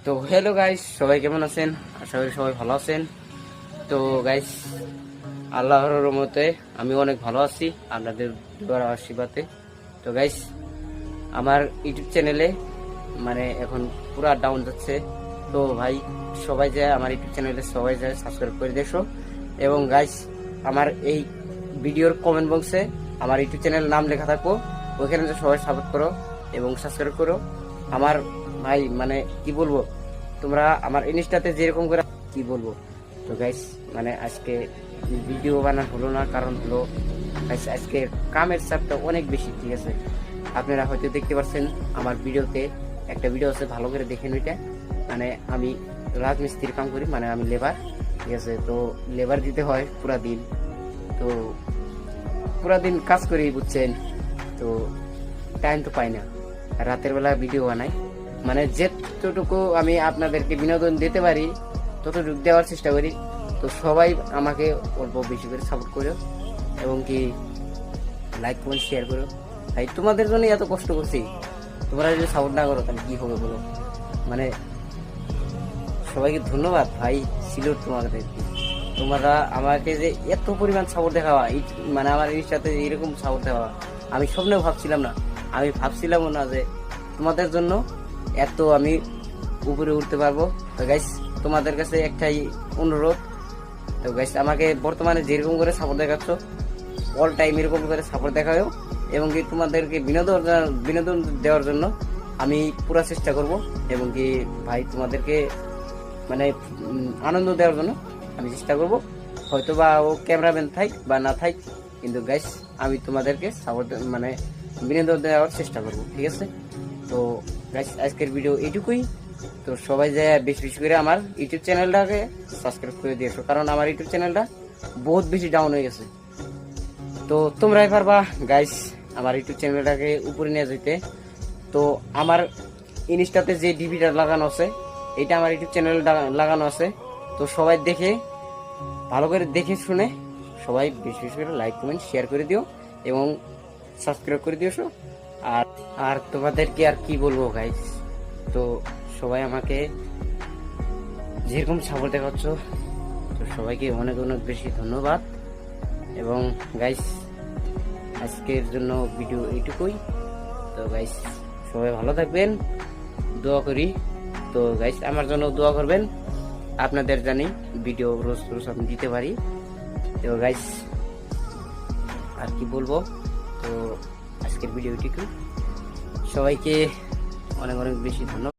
তো hello guys, সবাই কেমন আছেন? আশা করি সবাই ভালো আছেন। তো গাইস, আল্লাহর রহমতে আমি অনেক ভালো আছি, আপনাদের দুয়ার আশীর্বাদে। তো গাইস, আমার ইউটিউব চ্যানেলে মানে এখন পুরা ডাউন যাচ্ছে। তো ভাই, সবাই যায় আমার ইউটিউব চ্যানেলে, সবাই যায় সাবস্ক্রাইব করে দেখো। এবং গাইস, আমার এই ভিডিওর কমেন্ট বক্সে আমার ইউটিউব চ্যানেলের নাম লেখা থাকবো, ওইখানে সবাই সাপোর্ট করো এবং সাবস্ক্রাইব করো। আমার ভাই মানে কি বলবো, তোমরা আমার ইনস্টাতে যেরকম করে কি বলবো। তো গাইস, মানে আজকে ভিডিও বানানো হলো না, কারণ হলো আজকে কামের চাপটা অনেক বেশি, ঠিক আছে? আপনারা হয়তো দেখতে পাচ্ছেন আমার ভিডিওতে, একটা ভিডিও আছে, ভালো করে দেখেন ওইটা। মানে আমি রাজমিস্ত্রির কাম করি, মানে আমি লেবার, ঠিক আছে? তো লেবার দিতে হয় পুরা দিন, তো পুরা দিন কাজ করি, বুঝছেন? তো টাইম তো পাই না, রাতের বেলা ভিডিও বানাই, মানে যেতটুকু আমি আপনাদেরকে বিনোদন দিতে পারি ততটুকু দেওয়ার চেষ্টা করি। তো সবাই আমাকে অল্প বেশি করে সাপোর্ট করো এবং কি লাইক কমেন্ট শেয়ার করো। ভাই, তোমাদের জন্য এত কষ্ট করছি, তোমরা যদি সাপোর্ট না করো তাহলে কি হবে বলো? মানে সবাইকে ধন্যবাদ ভাই, ছিল তোমাদের। তোমরা আমাকে যে এত পরিমাণ সাপোর্ট দেখাওয়া, মানে আমার ইনস্টাতে এরকম সাপোর্ট দেওয়া আমি স্বপ্নেও ভাবছিলাম না। আমি ভাবছিলামও না যে তোমাদের জন্য এত আমি উপরে উঠতে পারবো। তো গাইস, তোমাদের কাছে একটাই অনুরোধ, তো গাইস আমাকে বর্তমানে যেরকম করে সাপোর্ট দেখাচ্ছ, অল টাইম এরকম করে সাপোর্ট দেখাও এবং কি তোমাদেরকে বিনোদন দেওয়ার জন্য আমি পুরো চেষ্টা করব। এবং কি ভাই, তোমাদেরকে মানে আনন্দ দেওয়ার জন্য আমি চেষ্টা করব। হয়তো বা ও ক্যামেরাম্যান থাক বা না থাক, কিন্তু গাইস আমি তোমাদেরকে সাপোর্ট মানে বিনোদন দেওয়ার চেষ্টা করব, ঠিক আছে? তো গাইস, আজকের ভিডিও এইটুকুই। তো সবাই যায় বেশি বেশি করে আমার ইউটিউব চ্যানেলটাকে সাবস্ক্রাইব করে দিয়েছো, কারণ আমার ইউটিউব চ্যানেলটা বহুত বেশি ডাউন হয়ে গেছে। তো তোমরাই পারবা গাইস আমার ইউটিউব চ্যানেলটাকে উপরে নিয়ে যেতে। তো আমার ইনস্টাতে যে ডিভিটা লাগানো আছে, এটা আমার ইউটিউব চ্যানেল লাগানো আছে। তো সবাই দেখে, ভালো করে দেখে শুনে সবাই বেশি বেশি করে লাইক কমেন্ট শেয়ার করে দিও এবং সাবস্ক্রাইব করে দিও। আর আর তোমাদেরকে আর কি বলবো গাইস, তো সবাই আমাকে যেরকম সাপোর্ট দেখাচ্ছ, তো সবাইকে অনেক অনেক বেশি ধন্যবাদ। এবং গাইস, আজকের জন্য ভিডিও এইটুকুই। তো গাইস, সবাই ভালো থাকবেন, দোয়া করি। তো গাইস, আমার জন্য দোয়া করবেন, আপনাদের জানি ভিডিও রোজ রোজ আমি দিতে পারি। তো গাইস, আর কি বলবো, তো আজকের ভিডিও এইটুকুই। সবাইকে অনেক অনেক বেশি ধন্যবাদ।